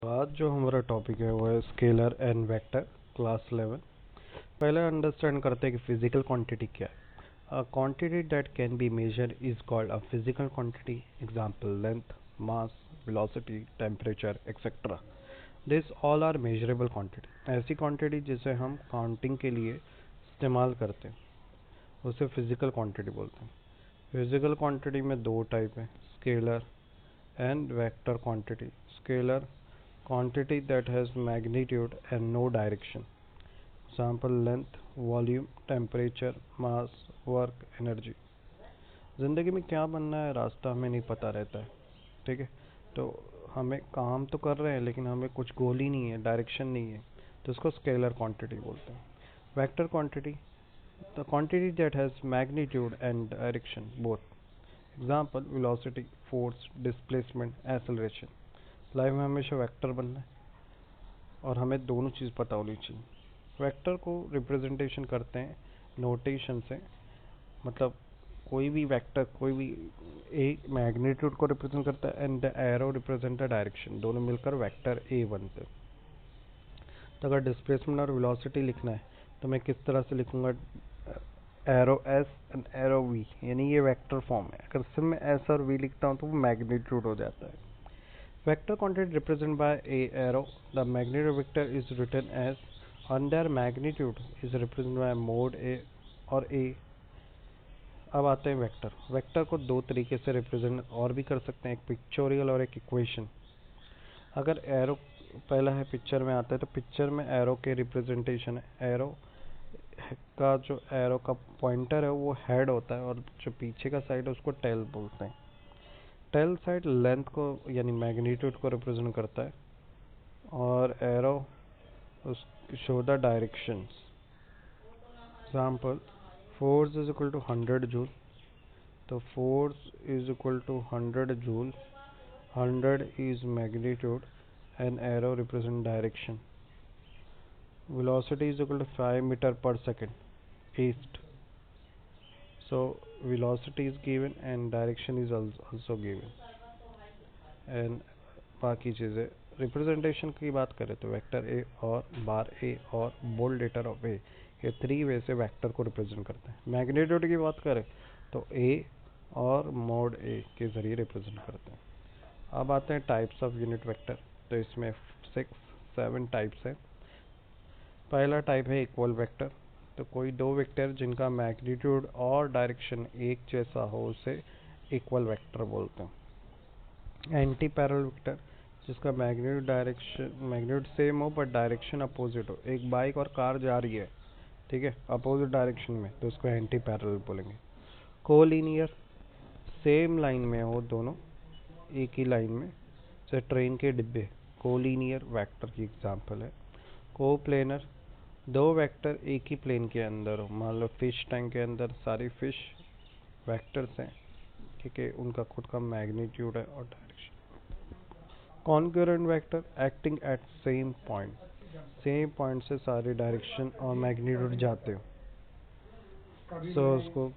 आज जो हमारा टॉपिक है वो है स्केलर एंड वेक्टर क्लास 11। पहले अंडरस्टैंड करते हैं कि फिजिकल क्वांटिटी क्या है। A quantity that can be measure is called a physical quantity. Example length, mass, velocity, temperature etcetera. This all are measurable quantity. ऐसी क्वांटिटी जिसे हम काउंटिंग के लिए इस्तेमाल करते हैं उसे फिजिकल क्वांटिटी बोलते हैं। फिजिकल क्वांटिटी में दो टाइप है, scalar and vector quantity. Scalar quantity that has magnitude and no direction. Example length, volume, temperature, mass, work, energy. ज़िंदगी में क्या बनना है रास्ता हमें नहीं पता रहता है, ठीक है। तो हमें काम तो कर रहे हैं लेकिन हमें कुछ गोल ही नहीं है, डायरेक्शन नहीं है, तो इसको स्केलर क्वांटिटी बोलते हैं। Vector quantity, the quantity that has magnitude and direction both. Example velocity, force, displacement, acceleration. Life में हमेशा वेक्टर बनना है और हमें दोनों चीज़ पता होनी चाहिए। वेक्टर को रिप्रेजेंटेशन करते हैं नोटेशन से, मतलब कोई भी वेक्टर कोई भी एक मैग्नीट्यूड को रिप्रेजेंट करता है and the arrow represent the direction, दोनों मिलकर वेक्टर ए बनते हैं। तो अगर डिस्प्लेसमेंट और वेलोसिटी लिखना है तो मैं किस तरह से लिखूंगा, arrow S and arrow V, यानी ये वेक्टर फॉर्म है। अगर सिर्फ मैं एस और वी लिखता हूँ तो वो मैग्नीट्यूड हो जाता है। Vector quantity represented by a arrow. The magnitude vector is written as under magnitude is represented by mod a और a। अब आते हैं वेक्टर। वेक्टर को दो तरीके से रिप्रेजेंट और भी कर सकते हैं, एक पिक्चोरियल और एक इक्वेशन। अगर एरो पहला है पिक्चर में आता है तो पिक्चर में एरो के रिप्रेजेंटेशन है। एरो का जो एरो का पॉइंटर है वो हेड होता है और जो पीछे का साइड है उसको टेल बोलते हैं। टेल साइड लेंथ को यानी मैग्नीट्यूड को रिप्रेजेंट करता है और arrow show the directions. Example force is equal to 100 joule, तो force is equal to 100 joule, 100 is magnitude and arrow represent direction. Velocity is equal to 5 meter per second east, so velocity is given and direction is also given. And बाकी चीज़ें representation की बात करें तो vector A और बार ए और bold letter of ए, ये three way से वेक्टर को रिप्रेजेंट करते हैं। मैग्नीट्यूड की बात करें तो ए और मोड ए के ज़रिए रिप्रेजेंट करते हैं। अब आते हैं टाइप्स ऑफ यूनिट वेक्टर, तो इसमें 6-7 टाइप्स हैं। पहला टाइप है इक्वल वेक्टर, तो कोई दो वेक्टर जिनका मैग्नीट्यूड और डायरेक्शन एक जैसा हो उसे इक्वल वेक्टर बोलते हैं। एंटी पैरेलल वेक्टर, जिसका मैग्नीट्यूड सेम हो बट डायरेक्शन अपोजिट हो। एक बाइक और कार जा रही है, ठीक है, अपोजिट डायरेक्शन में, तो उसको एंटी पैरेलल बोलेंगे। कोलिनियर, सेम लाइन में हो दोनों, एक ही लाइन में, जैसे ट्रेन के डिब्बे, कोलिनियर वेक्टर की एग्जांपल है। कोप्लेनर, दो वेक्टर एक ही प्लेन के अंदर हो, मान लो फिश टैंक के अंदर सारी फिश वेक्टर्स हैं, ठीक है, उनका खुद का मैग्नीट्यूड है और direction. Concurrent vector, acting at same point से सारे डायरेक्शन और मैग्नीट्यूड जाते हो, सो उसको